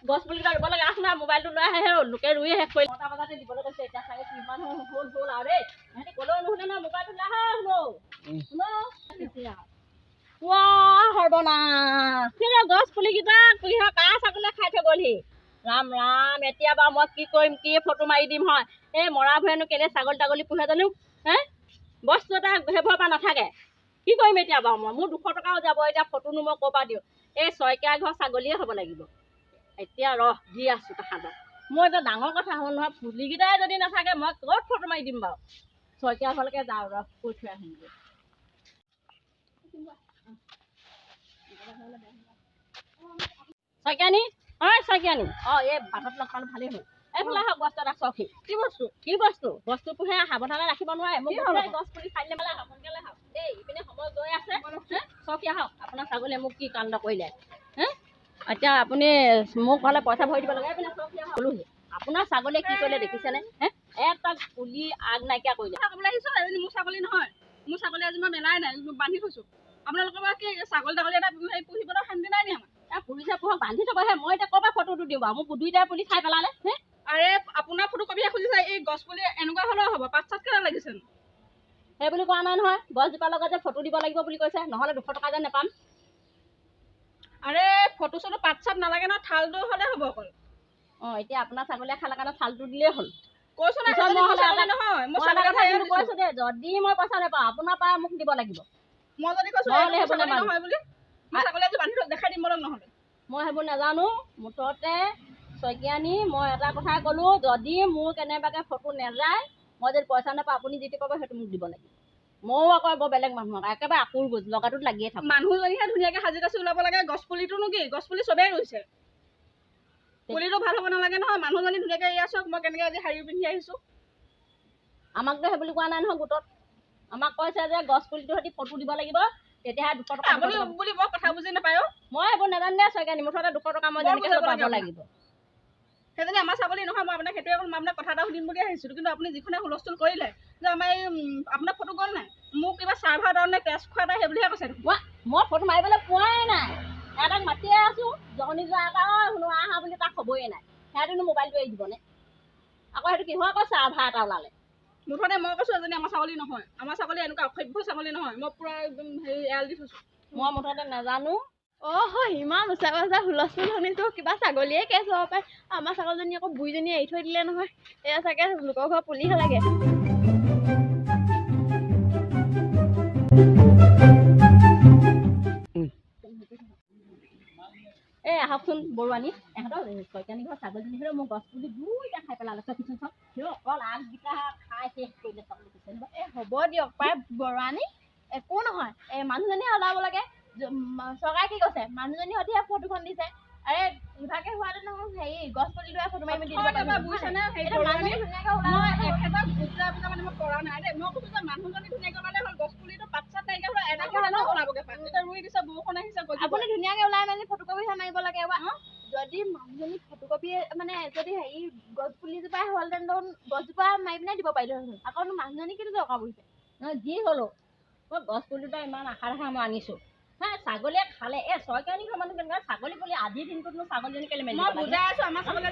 গছ পুলিটা ৰুব লাগে আহ না মোবাইলটো লৈ আহে লোকে ৰুই শেষ কৰি 9টা বজাতে দিবলৈ কৈছে এতিয়া চাগে কিমান হ'ল আৰু দেই সিহঁতি ক'লেও নুশুনে নহয় মোবাইলটো লৈ আহে শুনো গছ পুলিকেইটা কাহ ছাগলীয়ে খাই থৈ গ'লহি ৰাম ৰাম এতিয়া বাৰু মই কি কৰিম কি ফটো মাৰি দিম হয় এই মৰা ভয়েনো কেলে ছাগলী তাগলী পোহে জানো বস্তু এটা সেইবোৰৰ পৰা নাথাকে কি কৰিম এতিয়া বাৰু মই মোৰ 200 টকাও যাব এতিয়া ফটোনো মই ক'ৰ পৰা দিওঁ এই শইকীয়া ঘৰ ছাগলীয়ে হ'ব লাগিব এতিয়া দি আছোঁ তাহাঁতক মই এতিয়া ডাঙৰ কথা হ'ল নহয় পুলিকেইটাই যদি নাথাকে মই ক'ত ফটো মাৰি দিম বাৰু শইকীয়া ঘৰলৈকে যাওঁ কৈ থৈ আহিমগৈ শইকীয়ানী শইকীয়ানী এই বাটত লগ পালোঁ ভালেই হ'ল এইফালে আহক বস্তু এটা চাওকহি কি বস্তু পোহে সাৱধানে ৰাখিব নোৱাৰে মোক গছ পুলি চাই মেলে আহক সোনকালে আহক দেই ইপিনে সময় গৈ আছে চাওকহি আহক আপোনাৰ ছাগলীয়ে মোক কি কাণ্ড কৰিলে এতিয়া আপুনি মোক হ'লে পইচা ভৰি দিব লাগে এইপিনে চাওকহি আহক ক'লোহি আপোনাৰ ছাগলীয়ে কি কৰিলে দেখিছেনে এটা পুলি আগ নাইকিয়া কৰিলে ক'বলৈ আহিছোঁ এজনী মোৰ ছাগলী নহয় মোৰ ছাগলী আজি মই মেলাই নাই বান্ধি থৈছোঁ আপোনালোকৰ পৰা কি ছাগলী তাগলী এটা পুহিবলৈ শান্তি নাই নি আমাৰ পুলিচে পোহক বান্ধি থবহে মই এতিয়া ক'ৰ পৰা ফটোটো দিওঁ বাৰু মোক দুইটাই পুলি খাই পেলালে আৰে আপোনাৰ ফটো কপিহে খুজিছে এই গছ পুলি এনেকুৱা হ'লেও হ'ব পাত চাত কেনে লাগিছে সেই বুলি কোৱা নাই নহয় গছজোপাৰ লগত যে ফটো দিব লাগিব বুলি কৈছে নহ'লে 200 টকা যে নাপাম আৰে ফটো চটো পাত চাত নালাগে নহয় থালটো হ'লে হ'ব অকল এতিয়া আপোনাৰ ছাগলীয়ে খালে কাৰণে থালটো দিলেই হ'ল কৈছোঁ নহয় কৈছোঁ দেই যদি মই পইচা নাপাওঁ আপোনাৰ পৰা মোক দিব লাগিব মই যদি কৈছোঁ নহয় বুলি মই ছাগলী আজি বান্ধি দেখাই দিম বলক নহ'লে মই সেইবোৰ নাজানো মুঠতে শইকীয়ানী মই এটা কথাই ক'লোঁ যদি মোৰ কেনেবাকৈ ফটো নাযায় মই যদি পইচা নাপাওঁ আপুনি যিটো ক'ব সেইটো মোক দিব লাগিব ময়ো আকৌ বৰ বেলেগ মানুহক একেবাৰে আকুৰ লগাটোত লাগিয়ে থাকোঁ মানুহজনীহে ধুনীয়াকৈ সাজি কাচি ওলাব লাগে গছ পুলিটোনো কি গছ পুলি চবেই ৰুইছে পুলিটো ভাল হ'ব নালাগে নহয় মানুহজনী ধুনীয়াকৈ এয়া চাওক মই কেনেকৈ আজি শাৰী পিন্ধি আহিছোঁ আমাকতো সেই বুলি কোৱা নাই নহয় গোটত আমাক কৈছে যে গছ পুলিটো সৈতে ফটো দিব লাগিব তেতিয়াহে 200 টকা আপুনি বুলি মই কথা বুজি নাপায় মই এইবোৰ নাজানো দে শইকীয়ানী মুঠতে 200 টকা মই যেনেকৈ পাব লাগিব সেইজনী আমাৰ ছাগলী নহয় মই আপোনাক সেইটোৱে মই আপোনাক কথা এটা সুধিম বুলি আহিছিলোঁ কিন্তু আপুনি যিখনে হুলস্থুল কৰিলে যে আমাৰ এই আপোনাৰ ফটো গ'ল নাই মোক কিবা চাৰ্ভাৰ কাৰণে টেষ্ট খোৱা এটা সেই বুলিহে কৈছে মই ফটো মাৰিবলৈ পোৱাই নাই এটাক মাতিয়ে আছোঁ জনি যোৱা এটা শুনো আহা বুলি তাক খবৰে নাই সিহঁতেনো মোবাইলটো এৰি দিবনে আকৌ সেইটো কিহৰ আকৌ চাৰ্ভাৰ এটা ওলালে মুঠতে মই কৈছোঁ এজনী আমাৰ ছাগলী নহয় আমাৰ ছাগলী এনেকুৱা অসভ্য ছাগলী নহয় মই পূৰা একদম হেৰি এৰাল দি থৈছোঁ মই মুঠতে নাজানো ইমান ওচৰে পাজৰে হুলস্থুল শুনিছোঁ কিবা ছাগলীয়ে কেছ হ'ব পাৰে আমাৰ ছাগলীজনী আকৌ বুঢ়ীজনী এৰি থৈ দিলে নহয় এয়া চাগে লোকৰ ঘৰ পুলিহে লাগে আহকচোন বৰুৱানী এহঁতৰ শইকীয়ানী ঘৰ ছাগলীজনী হ'লেও মোৰ গছ পুলি দুইটা খাই পেলালে কিছু চাওক সিও অকল আগকেইটা খাই শেষ কৰিলে ছাগলী হ'ব দিয়ক পাই বৰুৱানী একো নহয় মানুহজনীয়ে ওলাব লাগে চৰকাৰে কি কৈছে মানুহজনী সৈতে ফটোখন দিছে আৰে ইভাগে হোৱাটো নহয় হেৰি গছ পুলিটোৱে ফটো মাৰি দি দিব আপুনি ধুনীয়াকৈ ওলাই মেলি ফটোকপিহে মাৰিব লাগে যদি মানুহজনী ফটোকপি মানে যদি হেৰি গছ পুলিজোপাই হ'লহেঁতেন গছজোপা মাৰি পিনে দিব পাৰিলোহেঁতেন আকৌ মানুহজনী কিন্তু দৰকাৰ পৰিছে যি হ'লো মই গছ পুলিটো ইমান আশা দেখা মই আনিছোঁ ছাগলীয়ে খালে শইকীয়ানী ঘৰ মানুহ কেনেকুৱা ছাগলী পুলি আজিৰ দিনটোতনো ছাগলীজনী কেলে মেলি মই বুজাই আছোঁ আমাৰ ছাগলী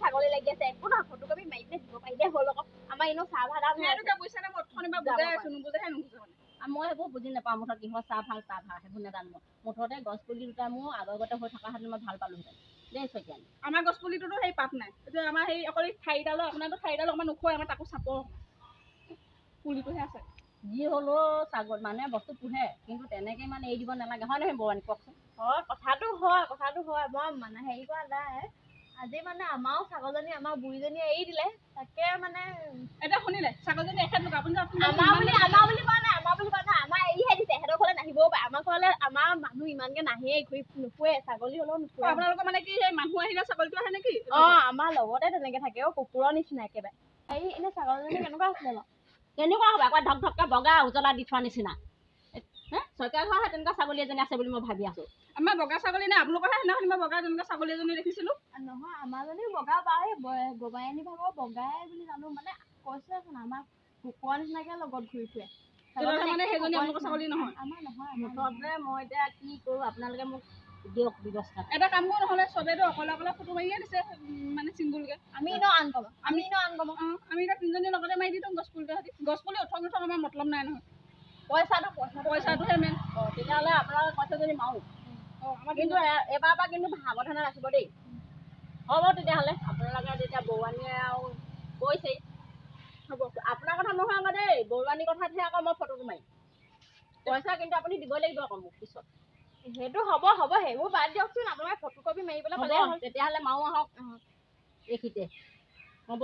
ছাগলী লাগি আছে একো নহয় ফটোকপি মাৰি পিনে দিব পাৰিলে হ'ল আকৌ আমাৰ এনেও চাৰ্ভাৰ মই সেইবোৰ বুজি নাপাওঁ মুঠত কিহৰ চাহ ভাল সেইবোৰ নাজানো মই মুঠতে গছ পুলি দুটা মোৰ আগতে হৈ থকাহেঁতেন মই ভাল পালোহেঁতেন দেই শইকীয়ানী আমাৰ গছ পুলিটোতো সেই পাত নাই এতিয়া আমাৰ সেই অকল ঠাৰিডালৰ আপোনাৰতো ঠাৰিডাল অকণমান নোখোৱাই আমাৰ তাকো চাপৰ পুলিটোহে আছে যি হ'লেও ছাগলী মানুহে বস্তু পোহে কিন্তু তেনেকৈ মানে এৰি দিব নালাগে হয় নহয় বৰুৱানী কওকচোন কথাটো হয় মই মানে হেৰি কৰা নাই আজি মানে আমাৰো ছাগলজনী আমাৰ বুঢ়ীজনীয়ে এৰি দিলে তাকে মানে এটা শুনিলে ছাগলজনী এখেত লোক আপুনি আমাৰ বুলি কোৱা নাই আমাৰ এৰিহে দিছে সিহঁতৰ ঘৰলৈ নাহিবও পাৰে আমাৰ ঘৰলৈ আমাৰ মানুহ ইমানকৈ নাহেই ঘূৰি নুফুৰে ছাগলী হ'লেও নুফুৰে আপোনালোকৰ মানে কি সেই মানুহ আহিলে ছাগলীটো আহে নেকি আমাৰ লগতে তেনেকৈ থাকে কুকুৰৰ নিচিনা একেবাৰে হেৰি এনেই ছাগলজনী কেনেকুৱা আছিলে বাৰু কেনেকুৱা হ'ব আকৌ ধক ধককৈ বগা উজলা দি থোৱা নিচিনা শইকীয়া ঘৰ তেনেকুৱা ছাগলী এজনী আছে বুলি মই ভাবি আছোঁ আমাৰ বগা ছাগলী নাই আপোনালোকৰহে সেইদিনাখন মই বগা তেনেকুৱা ছাগলী এজনী দেখিছিলোঁ নহয় আমাৰজনী বগা বাৰু গবায়নী ভাগৰ বগাই বুলি জানো মানে কৈছেচোন আমাৰ কুকুৰৰ নিচিনাকৈ লগত ঘূৰি ফুৰে মানে কেইজনী আপোনালোকৰ ছাগলী নহয় আমাৰ নহয় মুঠতে মই এতিয়া কি কৰোঁ আপোনালোকে মোক দিয়ক ব্যৱস্থা। এটা কাম কৰোঁ নহ'লে চবেইতো অকলে অকলে ফটো মাৰিয়ে দিছে মানে চিংগুলকৈ আমি ন আনকম আমি এতিয়া তিনিজনীৰ লগতে মাৰি দি দিওঁ গছপুলিটো সৈতে গছপুলি উঠক নুঠক আমাৰ মতলব নাই নহয় পইচাটোহে মেইন অঁ তেতিয়াহ'লে আপোনালোকে কৈছে যদি মাৰোঁ আমাৰ কিন্তু এবাৰ পৰা কিন্তু সাৱধানে ৰাখিব দেই। হ'ব তেতিয়াহ'লে আপোনালোকে তেতিয়া বৰুৱানীয়ে আৰু কৈছেই হ'ব আপোনাৰ কথা নহয় আকৌ দেই বৰুৱানীৰ কথাতহে আকৌ মই ফটোটো মাৰিম পইচা কিন্তু আপুনি দিবই লাগিব আকৌ মোক পিছত সেইটো হ'ব সেইবোৰ বাদ দিয়কচোন আপোনালোকে ফটোকপি মাৰিবলৈ হ'ব পালে হ'ল তেতিয়াহ'লে মাৰোঁ আহক এইখিতে হ'ব